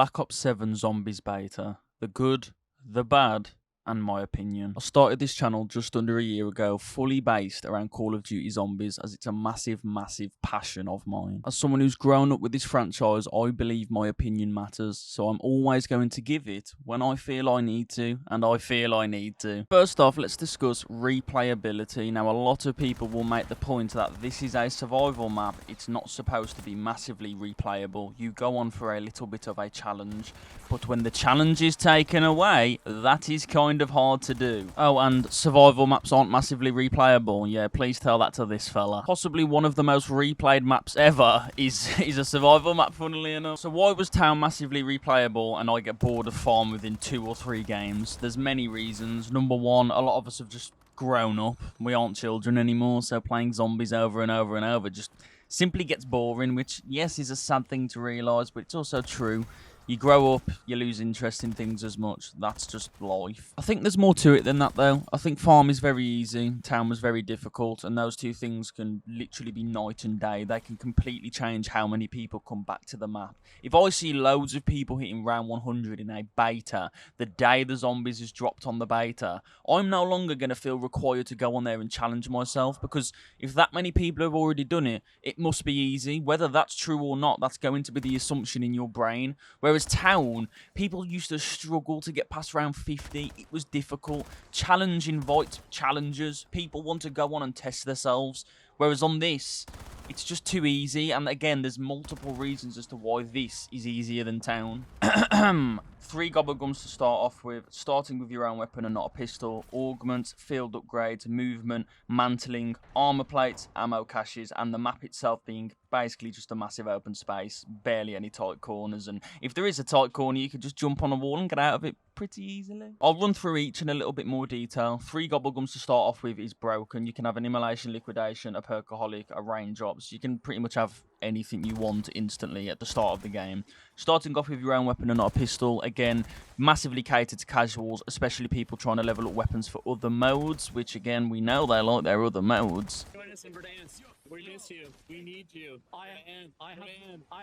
Black Ops 7 Zombies beta. The good, the bad, and my opinion. I started this channel just under a year ago, fully based around Call of Duty Zombies, as it's a massive, massive passion of mine. As someone who's grown up with this franchise, I believe my opinion matters, so I'm always going to give it when I feel I need to, and I feel I need to. First off, let's discuss replayability. Now, a lot of people will make the point that this is a survival map. It's not supposed to be massively replayable. You go on for a little bit of a challenge, but when the challenge is taken away, that is kind of hard to do. Oh, and survival maps aren't massively replayable. Yeah, please tell that to this fella. Possibly one of the most replayed maps ever is a survival map, funnily enough. So why was Town massively replayable and I get bored of Farm within 2 or 3 games? There's many reasons. Number one, a lot of us have just grown up. We aren't children anymore, so playing zombies over and over and over just simply gets boring, which, yes, is a sad thing to realise, but it's also true. You grow up, you lose interest in things as much. That's just life. I think there's more to it than that, though. I think Farm is very easy, Town was very difficult, and those two things can literally be night and day. They can completely change how many people come back to the map. If I see loads of people hitting round 100 in a beta, the day the zombies is dropped on the beta, I'm no longer going to feel required to go on there and challenge myself, because if that many people have already done it, it must be easy. Whether that's true or not, that's going to be the assumption in your brain. Whereas Town, people used to struggle to get past round 50. It was difficult. Challenge invites challengers. People want to go on and test themselves. Whereas on this, it's just too easy. And again, there's multiple reasons as to why this is easier than Town. 3 gobblegums to start off with, starting with your own weapon and not a pistol, augments, field upgrades, movement, mantling, armor plates, ammo caches, and the map itself being basically just a massive open space, barely any tight corners, and if there is a tight corner, you can just jump on a wall and get out of it pretty easily. I'll run through each in a little bit more detail. 3 gobblegums to start off with is broken. You can have an immolation, liquidation, a perkaholic, a raindrops. You can pretty much have anything you want instantly at the start of the game. Starting off with your own weapon and not a pistol, again, massively catered to casuals, especially people trying to level up weapons for other modes, which again, we know they like their other modes. Join us in Verdansk. We miss you. We need you. I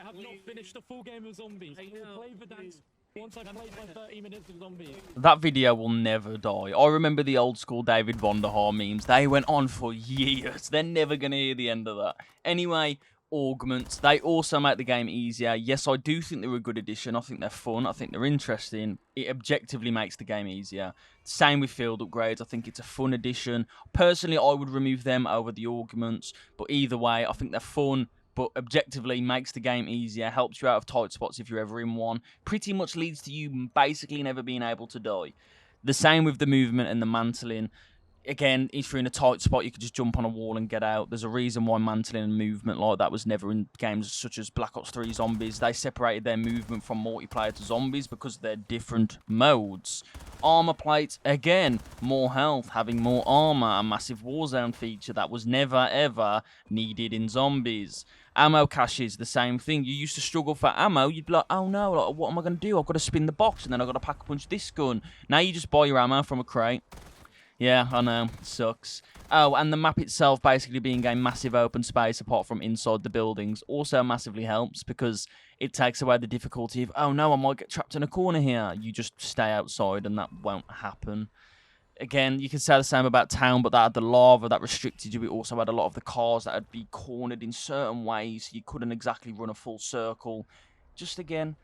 have not finished the full game of zombies. I will play Verdansk once I've played my 30 minutes of zombies. That video will never die. I remember the old school David Vonderhaar memes. They went on for years. They're never going to hear the end of that. Anyway, augments, they also make the game easier. Yes, I do think they're a good addition. I think they're fun. I think they're interesting. It objectively makes the game easier. Same with field upgrades. I think it's a fun addition. Personally, I would remove them over the augments, but either way, I think they're fun, but objectively makes the game easier, helps you out of tight spots if you're ever in one, pretty much leads to you basically never being able to die. The same with the movement and the mantling. Again, if you're in a tight spot, you can just jump on a wall and get out. There's a reason why mantling and movement like that was never in games such as Black Ops 3 Zombies. They separated their movement from multiplayer to zombies because they're different modes. Armor plates, again, more health, having more armor, a massive Warzone feature that was never ever needed in zombies. Ammo caches, the same thing. You used to struggle for ammo. You'd be like, oh no, like, what am I going to do? I've got to spin the box and then I've got to pack a punch this gun. Now you just buy your ammo from a crate. Yeah, I know, it sucks. Oh, and the map itself basically being a massive open space apart from inside the buildings also massively helps because it takes away the difficulty of, oh no, I might get trapped in a corner here. You just stay outside and that won't happen. Again, you can say the same about Town, but that had the lava that restricted you. It also had a lot of the cars that would be cornered in certain ways. You couldn't exactly run a full circle. Just again,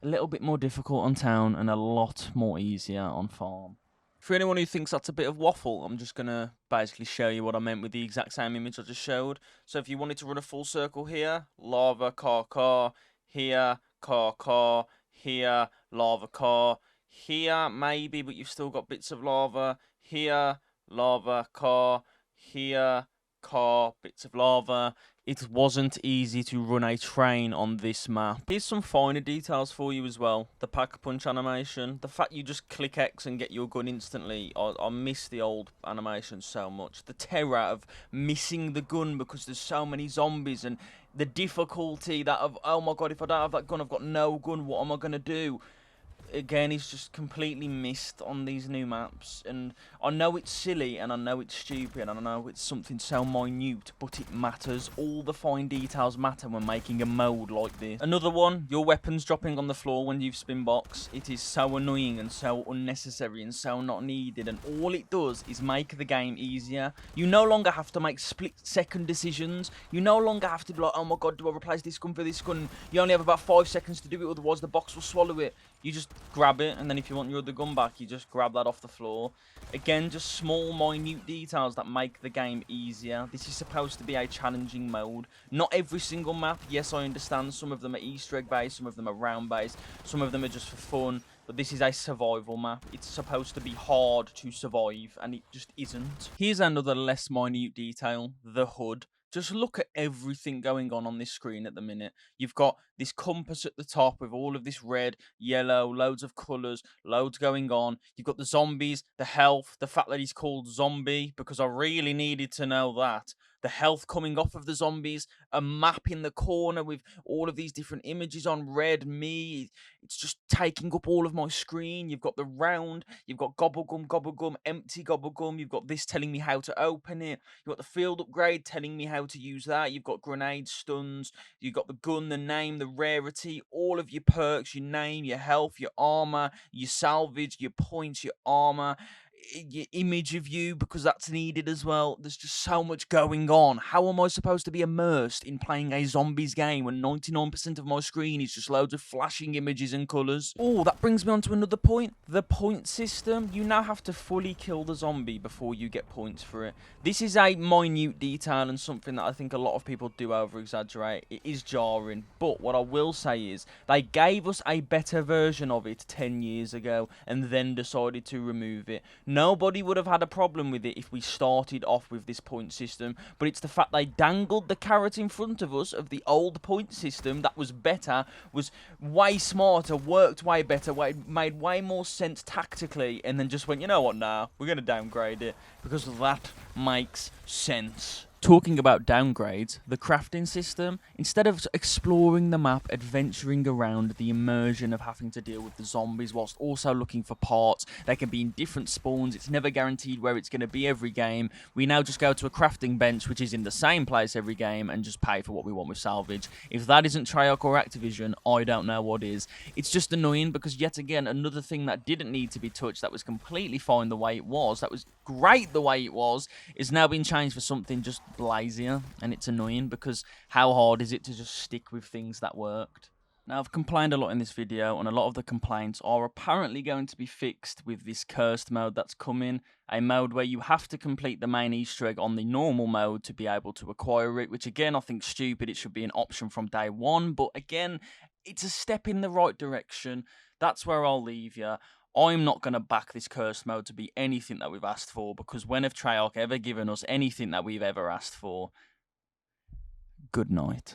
a little bit more difficult on Town and a lot more easier on Farm. For anyone who thinks that's a bit of waffle, I'm just going to basically show you what I meant with the exact same image I just showed. So if you wanted to run a full circle here, lava, car, here, car, here, lava, car, here, maybe, but you've still got bits of lava, here, lava, car, here, car, bits of lava. It wasn't easy to run a train on this map. Here's some finer details for you as well. The pack punch animation. The fact you just click X and get your gun instantly. I miss the old animation so much. The terror of missing the gun because there's so many zombies and the difficulty that of, oh my god, if I don't have that gun, I've got no gun. What am I going to do? again, is just completely missed on these new maps. And I know it's silly, and I know it's stupid, and I know it's something so minute, but it matters. All the fine details matter when making a mode like this. Another one, your weapons dropping on the floor when you've spin box. It is so annoying and so unnecessary and so not needed, and all it does is make the game easier. You no longer have to make split-second decisions. You no longer have to be like, oh my god, do I replace this gun for this gun? You only have about 5 seconds to do it, otherwise the box will swallow it. You just grab it, and then if you want your other gun back, you just grab that off the floor. Again, just small, minute details that make the game easier. This is supposed to be a challenging mode. Not every single map. Yes, I understand. Some of them are Easter egg based, some of them are round based, some of them are just for fun. But this is a survival map. It's supposed to be hard to survive, and it just isn't. Here's another less minute detail, the HUD. Just look at everything going on this screen at the minute. You've got this compass at the top with all of this red, yellow, loads of colours, loads going on. You've got the zombies, the health, the fact that he's called zombie, because I really needed to know that. The health coming off of the zombies, a map in the corner with all of these different images on red, me. It's just taking up all of my screen. You've got the round, you've got gobble gum, empty gobble gum. You've got this telling me how to open it. You've got the field upgrade telling me how to use that. You've got grenade stuns. You've got the gun, the name, the rarity, all of your perks, your name, your health, your armor, your salvage, your points, your armor, your image of you, because that's needed as well. There's just so much going on. How am I supposed to be immersed in playing a zombies game when 99% of my screen is just loads of flashing images and colours? Oh, that brings me on to another point. The point system. You now have to fully kill the zombie before you get points for it. This is a minute detail and something that I think a lot of people do over-exaggerate. It is jarring, but what I will say is they gave us a better version of it 10 years ago and then decided to remove it. Nobody would have had a problem with it if we started off with this point system, but it's the fact they dangled the carrot in front of us of the old point system that was better, was way smarter, worked way better, made way more sense tactically, and then just went, you know what, nah, we're going to downgrade it, because that makes sense. Talking about downgrades, the crafting system, instead of exploring the map, adventuring around, the immersion of having to deal with the zombies whilst also looking for parts, they can be in different spawns, it's never guaranteed where it's going to be every game. We now just go to a crafting bench, which is in the same place every game, and just pay for what we want with salvage. If that isn't Treyarch or Activision, I don't know what is. It's just annoying, because yet again, another thing that didn't need to be touched, that was completely fine the way it was, that was great the way it was, is now being changed for something just lazier, and it's annoying, because how hard is it to just stick with things that worked? Now, I've complained a lot in this video, and a lot of the complaints are apparently going to be fixed with this cursed mode that's coming, a mode where you have to complete the main Easter egg on the normal mode to be able to acquire it, which again, I think is stupid. It should be an option from day one, but again, it's a step in the right direction. That's where I'll leave you. I'm not going to back this cursed mode to be anything that we've asked for, because when have Treyarch ever given us anything that we've ever asked for? Good night.